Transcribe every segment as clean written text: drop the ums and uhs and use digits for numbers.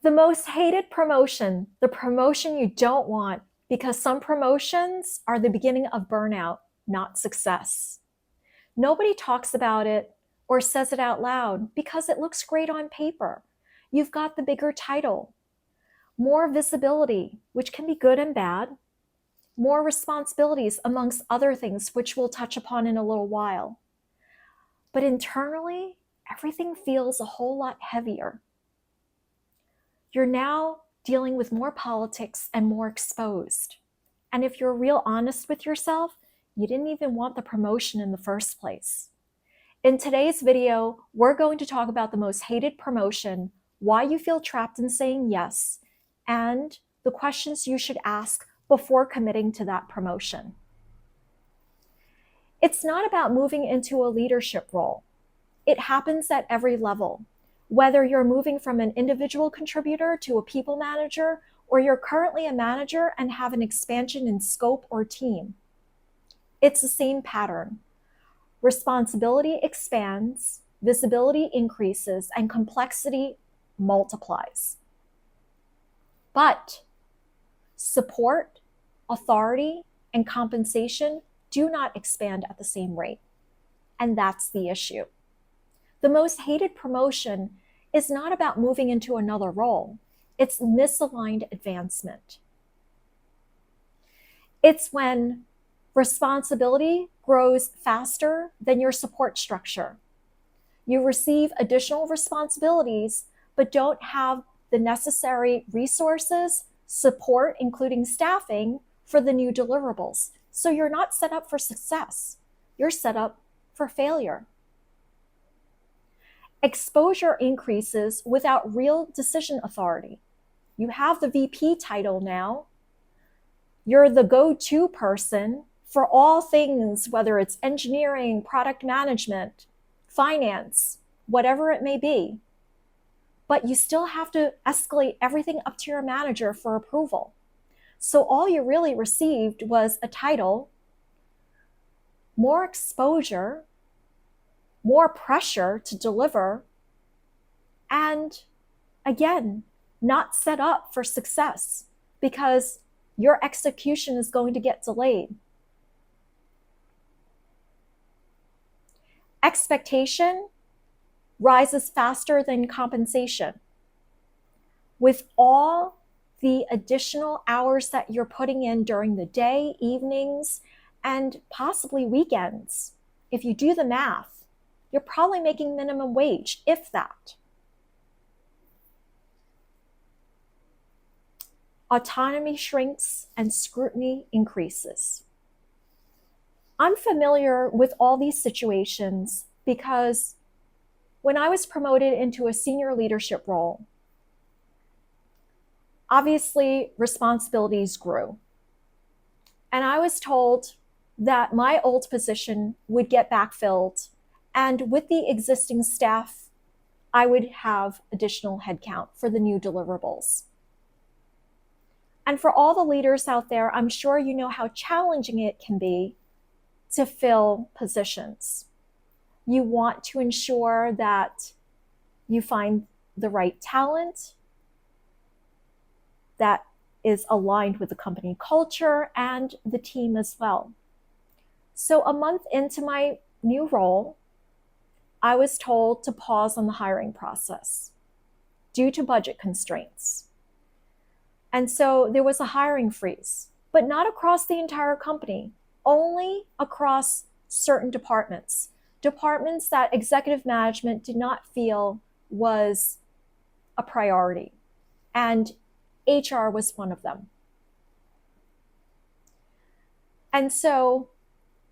The most hated promotion, the promotion you don't want, because some promotions are the beginning of burnout, not success. Nobody talks about it or says it out loud because it looks great on paper. You've got the bigger title, more visibility, which can be good and bad, more responsibilities, amongst other things, which we'll touch upon in a little while. But internally, everything feels a whole lot heavier. You're now dealing with more politics and more exposed. And if you're real honest with yourself, you didn't even want the promotion in the first place. In today's video, we're going to talk about the most hated promotion, why you feel trapped in saying yes, and the questions you should ask before committing to that promotion. It's not about moving into a leadership role. It happens at every level. Whether you're moving from an individual contributor to a people manager, or you're currently a manager and have an expansion in scope or team, it's the same pattern. Responsibility expands, visibility increases, and complexity multiplies. But support, authority, and compensation do not expand at the same rate. And that's the issue. The most hated promotion is not about moving into another role. It's misaligned advancement. It's when responsibility grows faster than your support structure. You receive additional responsibilities, but don't have the necessary resources, support, including staffing, for the new deliverables. So you're not set up for success. You're set up for failure. Exposure increases without real decision authority. You have the VP title now. You're the go-to person for all things, whether it's engineering, product management, finance, whatever it may be. But you still have to escalate everything up to your manager for approval. So all you really received was a title, more exposure, more pressure to deliver, and again, not set up for success because your execution is going to get delayed. Expectation rises faster than compensation. With all the additional hours that you're putting in during the day, evenings, and possibly weekends, if you do the math, you're probably making minimum wage, if that. Autonomy shrinks and scrutiny increases. I'm familiar with all these situations because when I was promoted into a senior leadership role, obviously responsibilities grew. And I was told that my old position would get backfilled, and with the existing staff, I would have additional headcount for the new deliverables. And for all the leaders out there, I'm sure you know how challenging it can be to fill positions. You want to ensure that you find the right talent that is aligned with the company culture and the team as well. So a month into my new role, I was told to pause on the hiring process due to budget constraints. And so there was a hiring freeze, but not across the entire company, only across certain departments that executive management did not feel was a priority. And HR was one of them. And so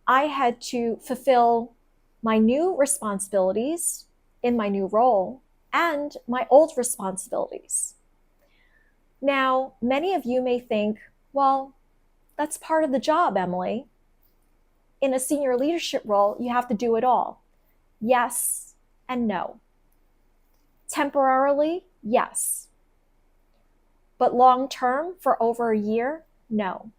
I had to fulfill my new responsibilities in my new role and my old responsibilities. Now, many of you may think, well, that's part of the job, Emily. In a senior leadership role, you have to do it all. Yes and no. Temporarily, yes. But long term, for over a year, no.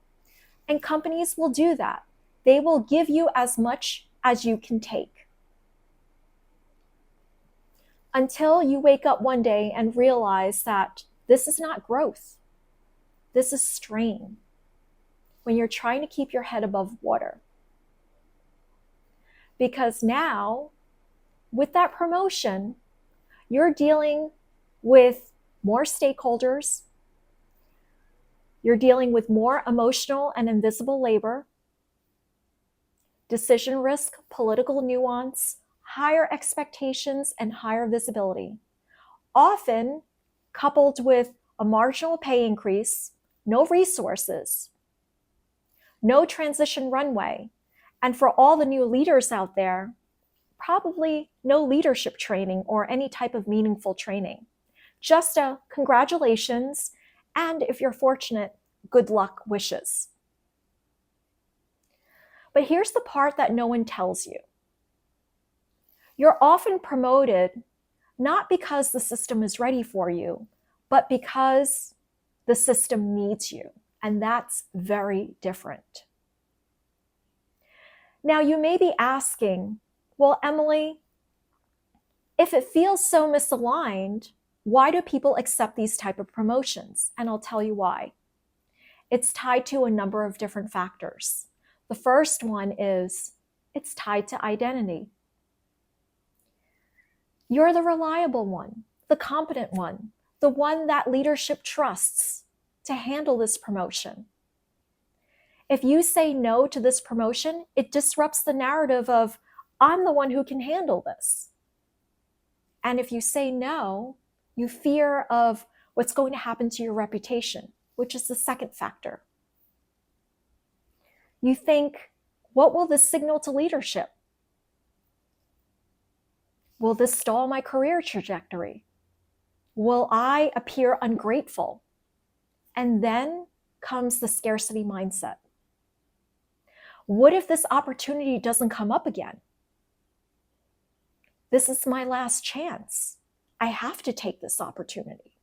And companies will do that. They will give you as much as you can take. Until you wake up one day and realize that This is not growth. This is strain. When you're trying to keep your head above water. Because now, with that promotion, you're dealing with more stakeholders. You're dealing with more emotional and invisible labor, decision risk, political nuance, higher expectations, and higher visibility. Often coupled with a marginal pay increase, no resources, no transition runway, and for all the new leaders out there, probably no leadership training or any type of meaningful training. Just a congratulations, and if you're fortunate, good luck wishes. But here's the part that no one tells you. You're often promoted not because the system is ready for you, but because the system needs you. And that's very different. Now, you may be asking, well, Emily, if it feels so misaligned, why do people accept these type of promotions? And I'll tell you why. It's tied to a number of different factors. The first one is it's tied to identity. You're the reliable one, the competent one, the one that leadership trusts to handle this promotion. If you say no to this promotion, it disrupts the narrative of, I'm the one who can handle this. And if you say no, you fear of what's going to happen to your reputation, which is the second factor. You think, what will this signal to leadership? Will this stall my career trajectory? Will I appear ungrateful? And then comes the scarcity mindset. What if this opportunity doesn't come up again? This is my last chance. I have to take this opportunity.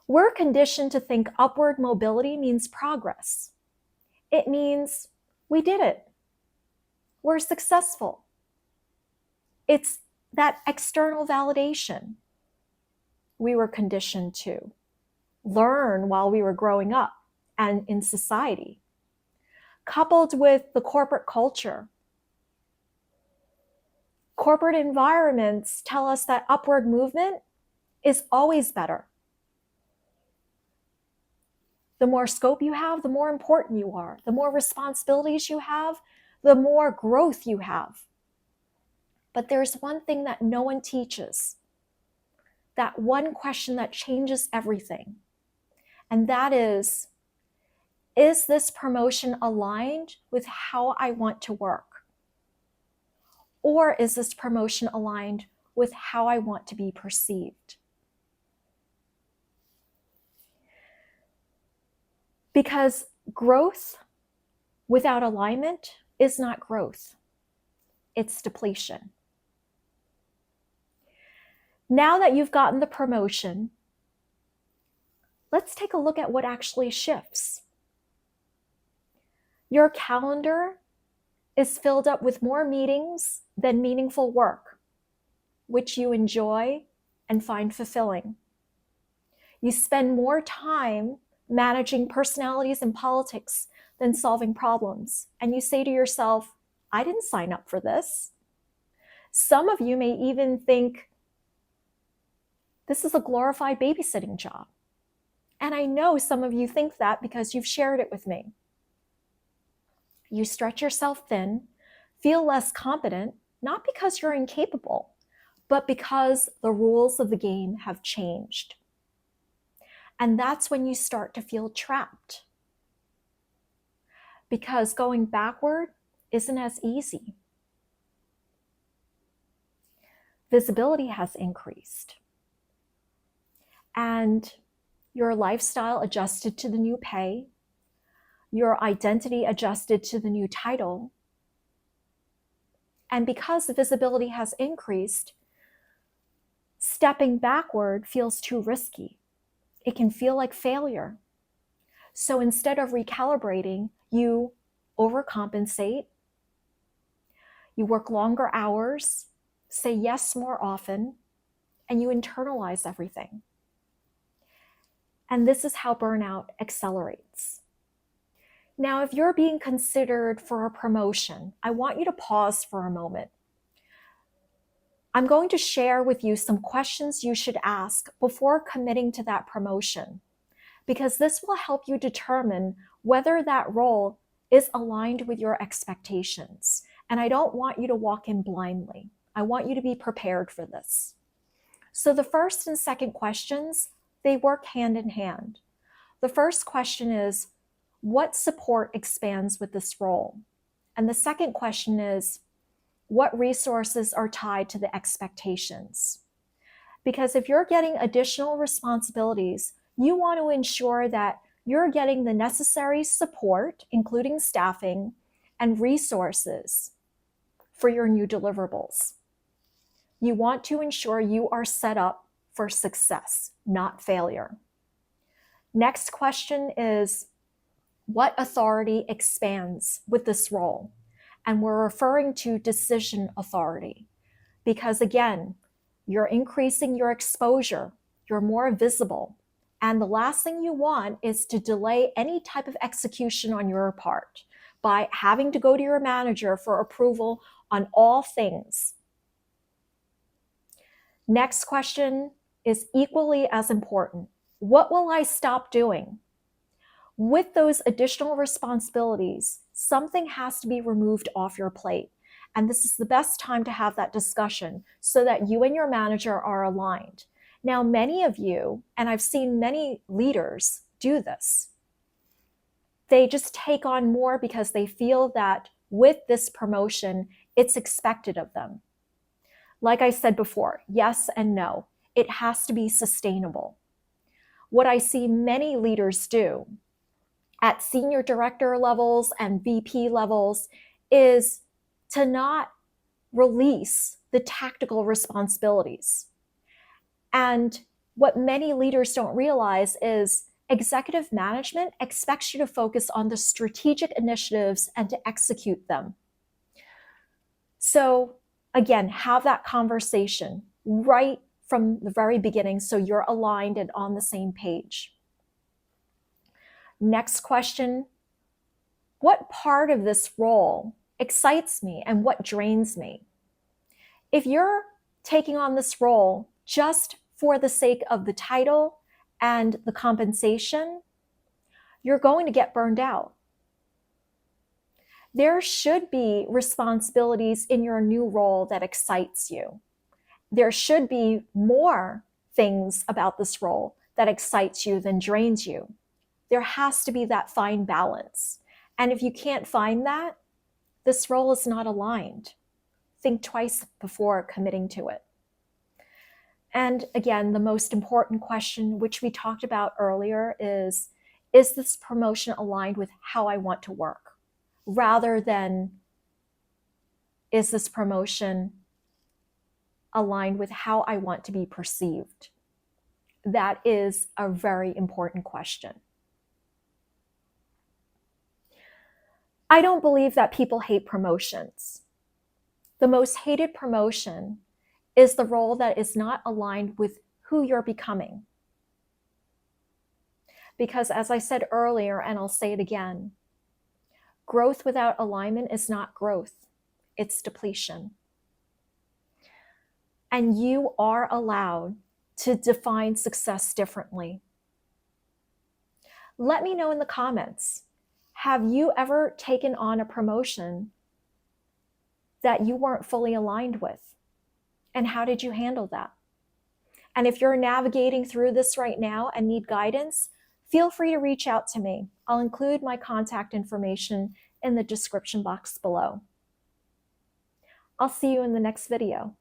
We're conditioned to think upward mobility means progress. It means we did it. We're successful. It's that external validation we were conditioned to learn while we were growing up and in society, coupled with the corporate culture. Corporate environments tell us that upward movement is always better. The more scope you have, the more important you are. The more responsibilities you have, the more growth you have. But there's one thing that no one teaches, that one question that changes everything. And that is this promotion aligned with how I want to work? Or is this promotion aligned with how I want to be perceived? Because growth without alignment is not growth. It's depletion. Now that you've gotten the promotion, let's take a look at what actually shifts. Your calendar is filled up with more meetings than meaningful work, which you enjoy and find fulfilling. You spend more time managing personalities and politics than solving problems. And you say to yourself, I didn't sign up for this. Some of you may even think, this is a glorified babysitting job. And I know some of you think that because you've shared it with me. You stretch yourself thin, feel less competent, not because you're incapable, but because the rules of the game have changed. And that's when you start to feel trapped. Because going backward isn't as easy. Visibility has increased. And your lifestyle adjusted to the new pay, your identity adjusted to the new title. And because the visibility has increased, stepping backward feels too risky. It can feel like failure. So instead of recalibrating, you overcompensate, you work longer hours, say yes more often, and you internalize everything. And this is how burnout accelerates. Now, if you're being considered for a promotion, I want you to pause for a moment. I'm going to share with you some questions you should ask before committing to that promotion, because this will help you determine whether that role is aligned with your expectations. And I don't want you to walk in blindly. I want you to be prepared for this. So the first and second questions, they work hand in hand. The first question is, what support expands with this role? And the second question is, what resources are tied to the expectations? Because if you're getting additional responsibilities, you want to ensure that you're getting the necessary support, including staffing and resources for your new deliverables. You want to ensure you are set up for success, not failure. Next question is, what authority expands with this role? And we're referring to decision authority, because again, you're increasing your exposure, you're more visible, and the last thing you want is to delay any type of execution on your part by having to go to your manager for approval on all things. Next question is equally as important. What will I stop doing? With those additional responsibilities, something has to be removed off your plate. And this is the best time to have that discussion so that you and your manager are aligned. Now, many of you, and I've seen many leaders do this, they just take on more because they feel that with this promotion, it's expected of them. Like I said before, yes and no. It has to be sustainable. What I see many leaders do at senior director levels and VP levels is to not release the tactical responsibilities. And what many leaders don't realize is executive management expects you to focus on the strategic initiatives and to execute them. So again, have that conversation right from the very beginning so you're aligned and on the same page. Next question, what part of this role excites me and what drains me? If you're taking on this role just for the sake of the title and the compensation, you're going to get burned out. There should be responsibilities in your new role that excites you. There should be more things about this role that excites you than drains you. There has to be that fine balance. And if you can't find that, this role is not aligned. Think twice before committing to it. And again, the most important question, which we talked about earlier, is this promotion aligned with how I want to work? Rather than, is this promotion aligned with how I want to be perceived? That is a very important question. I don't believe that people hate promotions. The most hated promotion is the role that is not aligned with who you're becoming. Because as I said earlier, and I'll say it again, growth without alignment is not growth, it's depletion. And you are allowed to define success differently. Let me know in the comments. Have you ever taken on a promotion that you weren't fully aligned with? And how did you handle that? And if you're navigating through this right now and need guidance, feel free to reach out to me. I'll include my contact information in the description box below. I'll see you in the next video.